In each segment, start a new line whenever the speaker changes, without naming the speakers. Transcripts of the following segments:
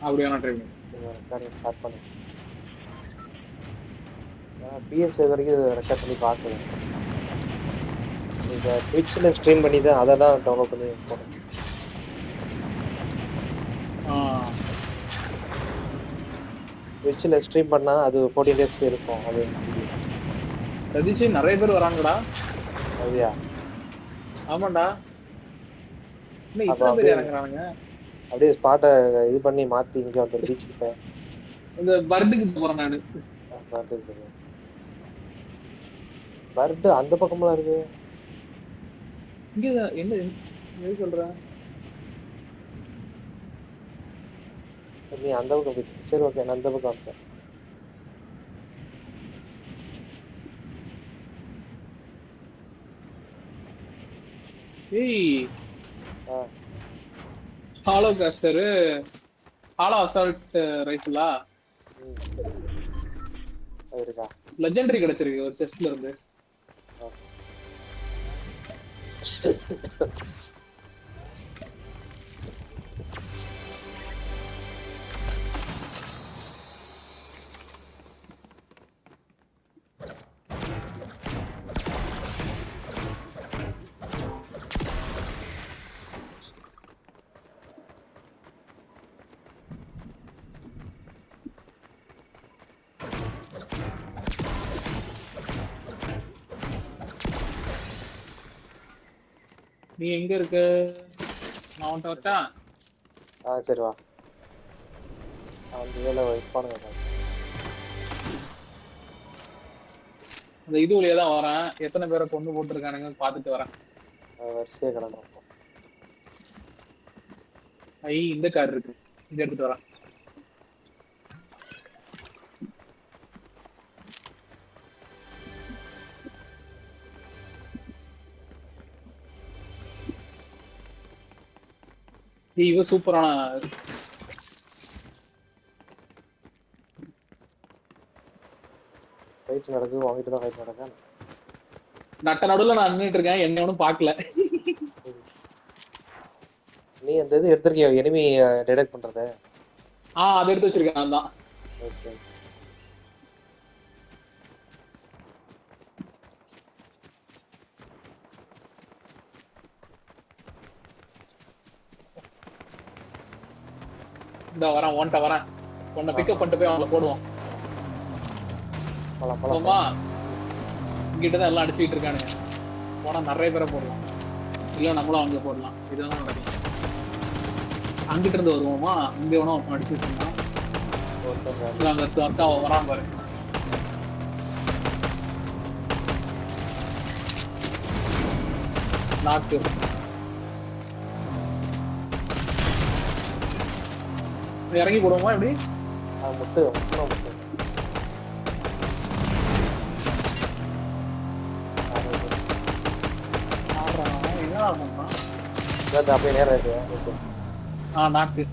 அப்படியான ட்ரை பண்ணு.
Recording start பண்ணு. பிஎஸ் வரைக்கும் ரெக்கார்ட் பண்ணி பார்க்கல. இதை ட்விட்ச்சில் ஸ்ட்ரீம் பண்ணி தான் அதை தான் டவுன்லோட் பண்ணி போடணும். ட்விட்ச்சில் ஸ்ட்ரீம் பண்ணால் அது 14 டேஸ்க்கு இருக்கும். அது வீடியோ
சதீஷ் நிறைய பேர் வராங்கடா.
அப்படியா?
ஆமாண்டா. இன்னும்
அப்போ
இத்தனை பேர்
அப்படியே
இறங்குறானுங்க.
அப்படியே ஸ்பாட்டை இது பண்ணி மாற்றி இங்கே வந்து பீச் கிட்ட
இந்த பர்டுக்கு போறேன் நானு.
பர்டு அந்த பக்கமெல்லாம் இருக்கு.
இங்க என்ன எது சொல்ற?
நீ அந்த பக்கம் போயிட்டு சரி ஓகே நான் அந்த பக்கம் வந்துட்டேன்.
ஏய் ஹாலோ காஸ்டர், ஹாலோ அசால்ட் ரைஃபிளா
இருக்கா?
லெஜெண்டரி கிடைச்சிருக்கு ஒரு செஸ்ட்ல இருந்து. நீ எங்க இருக்க? நான் உன்ட்ட வரட்டா?
சரி வா. அந்த வேலை வைப்பானுங்க.
அந்த இது வழியா தான் வரேன். எத்தனை பேரை கொண்டு போட்டுருக்கானுங்க பார்த்துட்டு வரேன்.
வரிசையாக கிடக்கும்.
இந்த கார் இருக்கு, இங்க எடுத்துட்டு வரேன். இவ சூப்பரான
ஃபைட் நடக்குது, வாங்கிட்டு தான் ஃபைட் நடக்க.
நட்ட நடுவில் நான் நின்றுட்டு இருக்கேன், என்ன ஒன்றும் பார்க்கல.
நீ அந்த இது எடுத்திருக்கியோ எனிமி டிடெக்ட் பண்றது?
அதை எடுத்து வச்சிருக்கேன் நான் தான்.
ஓகே
இந்த வரேன், ஒன்ட்ட வரேன். உன்னை பிக்கப் பண்ணிட்டு போய் அவங்கள போடுவோம். போமா, இங்கிட்ட தான் எல்லாம் அடிச்சுக்கிட்டு இருக்கானுங்க. போனா நிறைய பேரை போடலாம், இல்ல நம்மளும் அங்க போடலாம். இதுதான் நடக்கும். அங்கிட்ட இருந்து வருவோமா, இங்க வேணும் அடிச்சுட்டு இருந்தான். அங்க வரான் பாரு. நாக்கு இறங்கி போடுவோமா எப்படி?
அப்படியே நேரம்
நாக்கு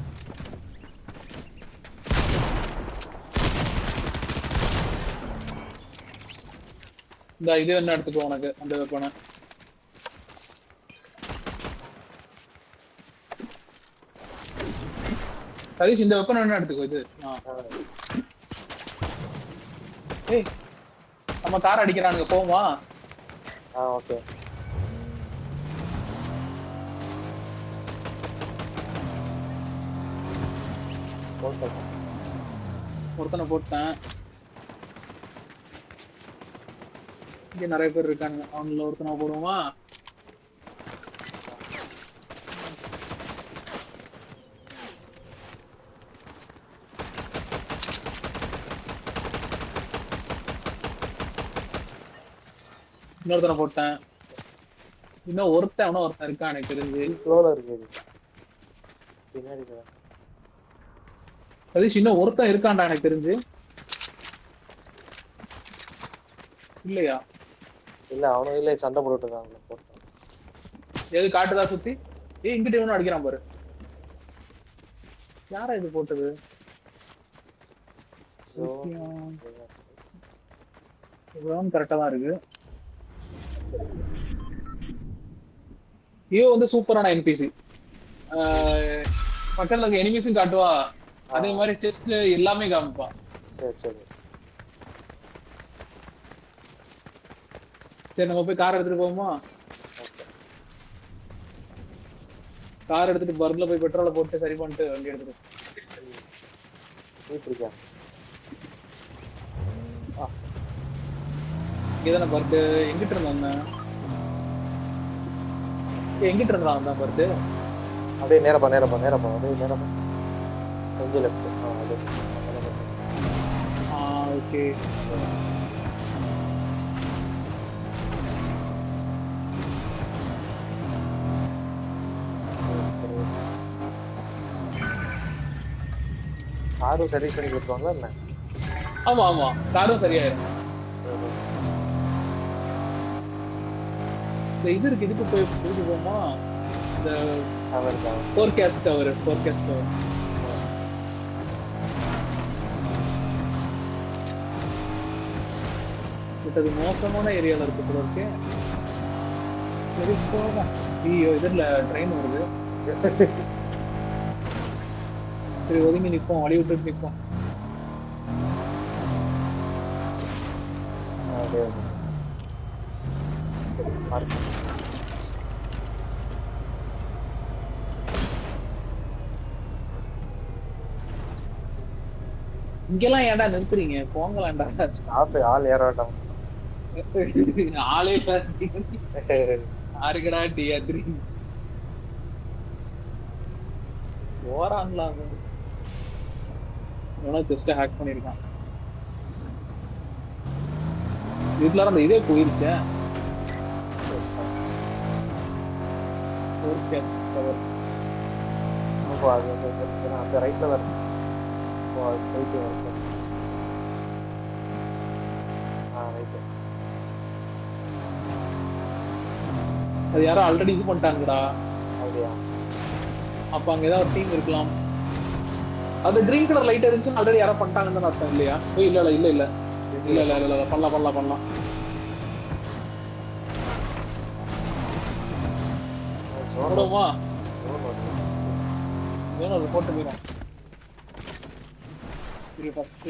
இந்த இது என்ன எடுத்துக்கோ உனக்கு அந்த வெப்பனை. சதீஷ் இந்த வெப்பன் என்ன எடுத்துக்கோ. இது ஏய் நம்ம கார் அடிக்கிறானுங்க, போமா?
ஓகே
ஒருத்தனை போட்டேன். இங்க நிறைய பேர் இருக்கானுங்க, அவங்கள ஒருத்தனை போடுவோமா? இன்னொருத்தனை போட்டேன். இன்னும் ஒருத்தன் இருக்கான் எனக்கு தெரிஞ்சு. சதீஷ் இன்னும் ஒருத்தன் இருக்கான்டா எனக்கு தெரிஞ்சு. இல்லையா?
இல்ல அவனும் இல்ல, சண்டை போட்டுட்டாங்க.
எது காட்டுதா சுத்தி? இங்கிட்ட இவனும் அடிக்கிறான் பாரு. யாரா இது போட்டது? கரெக்டா தான் இருக்கு. ஐயோ வந்து சூப்பரான என்பிசி. பக்கத்துல இருக்க எனிமீஸும் காட்டுவா. அதே மாதிரி செஸ்ட் எல்லாமே காமிப்பான்.
சரி சரி.
சரி நம்ம போய் கார் எடுத்துட்டு போவோமா?
ஓகே.
கார் எடுத்துட்டு பர்ல போய் பெட்ரோலை போட்டு சரி பண்ணிட்டு வண்டி எடுத்துட்டு
பிடிக்கா
இங்கதானே பர்த் எங்கிட்ட இருந்தான்? எங்கிட்ட இருந்தான் வந்தான் பர்த்?
அப்படியே நேரப்பா அப்படியே நேரப்பா கொஞ்சம் லெஃப்ட்.
ஓகே.
காரும் சர்வீஸ் பண்ணி கொடுத்துருவாங்களா என்ன?
ஆமா ஆமா, காரும் சரியாயிரும். இந்த இது இருக்கு, இதுக்கு போய் இதுக்கு போமா, இந்த ஃபோர்காஸ்ட் டவர். இது மோசமான ஏரியால இருக்கு போல இருக்கு. சரி போலாம். ஐயோ இதுல ட்ரெயின் வருது. சரி ஒதுங்கி நிப்போம், வழி விட்டுட்டு நிப்போம். இங்கெல்லாம் ஏன்டா நிறுத்துறீங்க? போங்களாண்டா.
ஸ்டாப். ஆள் ஏற வேண்டாம்.
ஆளே யாருக்கடா டிஆர்3 போறாங்களா? ஜஸ்ட் ஹேக் பண்ணிருக்கான். இதுல அந்த இதே போயிருச்சே.
அந்த ரைட்ல தான் போயிட்டு
அது யாரும் ஆல்ரெடி இது பண்ணிட்டாங்கடா.
அப்படியா?
அப்ப அங்க ஏதாவது டீம் இருக்கலாம். அது கிரீன் கலர் லைட் இருந்துச்சு, ஆல்ரெடி யாரோ பண்ணிட்டாங்கன்னு அர்த்தம் இல்லையா? இல்ல இல்ல இல்ல இல்ல இல்ல இல்ல இல்ல இல்ல பண்ணலாம். போடுவோமா? வேணும் அது போட்டு மீறோம். இது ஃபர்ஸ்ட்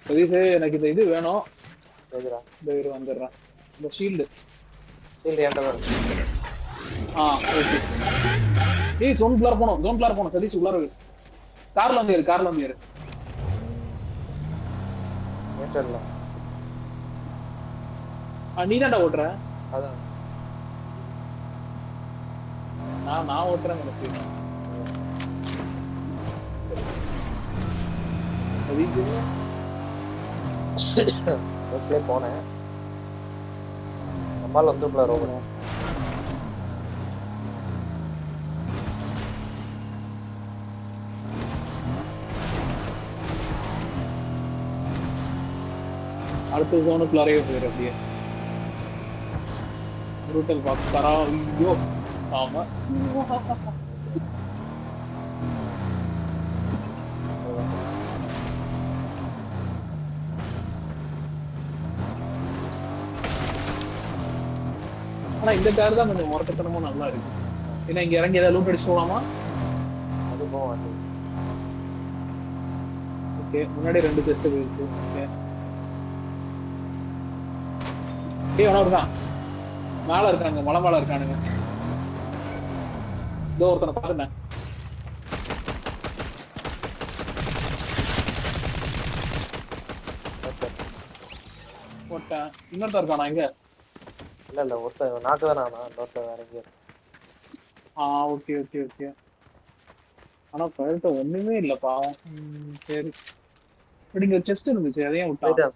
சதீஷ், எனக்கு இந்த இது வேணும். இந்த இது வந்துடுறேன். இந்த ஷீல்டு
ஏன்டா வரும்?
ஓகே. ஏய் ஜோன்குள்ளார போனோம். சதீஷ் உள்ளார கார்ல வந்து ஏறு.
ஏற்றல.
நீ தான்டா ஓட்டுற?
அதான்
நான் ஓட்டுறேன். எனக்கு
பஸ்லயே போனேன். நம்மால வந்து ரோபோ
அடுத்த ஜோனுக்குள்ளாரையே போயிரு. அப்படியே ரூட்டல் பாக்ஸ் தரா. ஐயோ ஆமா. ஆனா இந்த கார் தான் கொஞ்சம் முறக்கத்தனமும் நல்லா இருக்கு. ஏன்னா இங்க இறங்கி ஏதாவது லூட் அடிச்சு போலாமா?
அது போவாது.
ஓகே, முன்னாடி 2 செஸ்ட் போயிடுச்சு. ஓகே, தான் மேல இருக்கானுங்க, மலை மேல இருக்கானுங்க. இதோ ஒருத்தனை பாருங்க. போட்டேன். இன்னொருத்தர் இருக்கானா இங்க?
இல்ல ஒருத்தர் நாக்கு தான். இன்னொருத்தர் வேற எங்கேயும்.
ஓகே. ஆனா கழுத்த ஒண்ணுமே இல்ல பாவம். சரி, இங்க செஸ்ட் இருந்துச்சு, அதையும் விட்டா.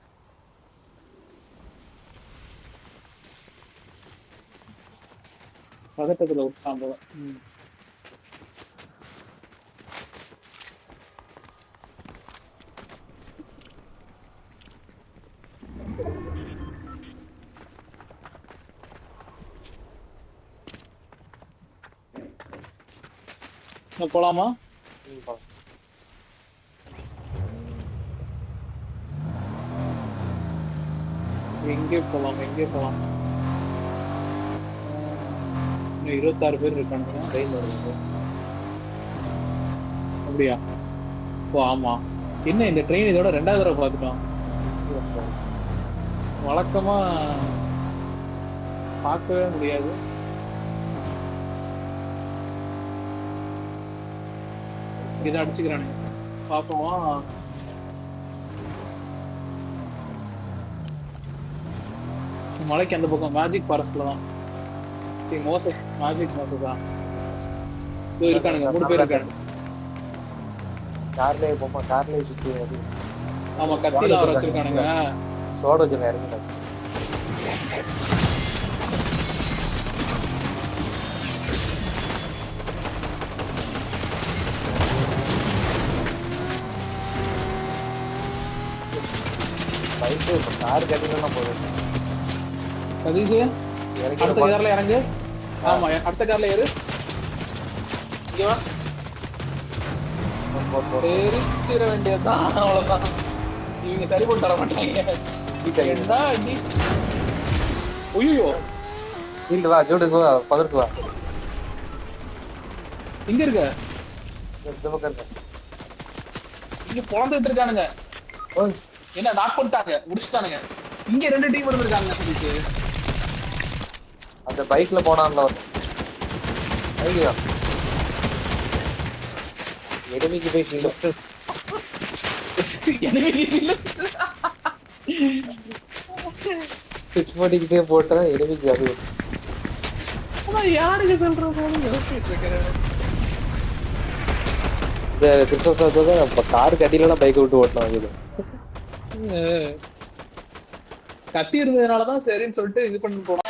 பதட்டத்துல விட்டான் போல. போலாமா? எங்கே போலாம் இன்னும் 26 பேர் இருக்கானுங்க.
ட்ரெயின் வருது.
அப்படியா? ஓ ஆமா. என்ன இந்த ட்ரெயின் இதோட 2வது தடவை பார்த்துட்டோம். வழக்கமா பார்க்கவே முடியாது. இதை அடிச்சுக்கிறானுங்க. பார்ப்போமா? மலைக்கு அந்த பக்கம் மேஜிக் ஃபாரஸ்ட்ல தான். சரி மோசஸ் மேஜிக் மோசஸா? இதோ இருக்கானுங்க 3 பேர் இருக்கானுங்க.
கார்லயே போமா, கார்லயே சுத்தி வருது.
ஆமா கத்தில வர வச்சிருக்கானுங்க.
சோட வச்சுருக்கேன் இறங்கிட்டாங்க. பைக்கு இப்போ கார் கட்டிலாம் போகுது.
சதீஷ் அடுத்த கார்ல இறங்கு. ஆமா அடுத்த கார்ல ஏறு. இங்க வா. தெரிச்சிட வேண்டியதுதான். அவ்வளவுதான். இவங்க சரி போட்டு தர மாட்டாங்க. என்ன அடி? ஐயோ
சீல்டு வா, ஜோடுக்கு வா, பதற்கு வா.
இங்க இருக்க.
இந்த பக்கம் இருக்க.
இங்க பொழந்துட்டு இருக்கானுங்க. என்ன நாக் பண்ணிட்டாங்க, முடிச்சுட்டானுங்க. இங்க 2 டீம் இருந்திருக்காங்க. சதீஷ்
அந்த பைக்ல போனான்ல ஐயா எனிமிக்கு போய் ஷீல்டு ஸ்விட்ச் பண்ணிக்கிட்டே போட்டா எனிமிக்கு அது
யாருக்கு சொல்ற போது யோசிச்சுட்டு இருக்கிறேன்.
இந்த கிறிஸ்மஸ் தான் கார் கட்டிலாம் பைக் விட்டு ஓட்டலாம். இது
கத்தி இருந்ததுனாலதான் சரின்னு சொல்லிட்டு இது பண்ணி போனோம்.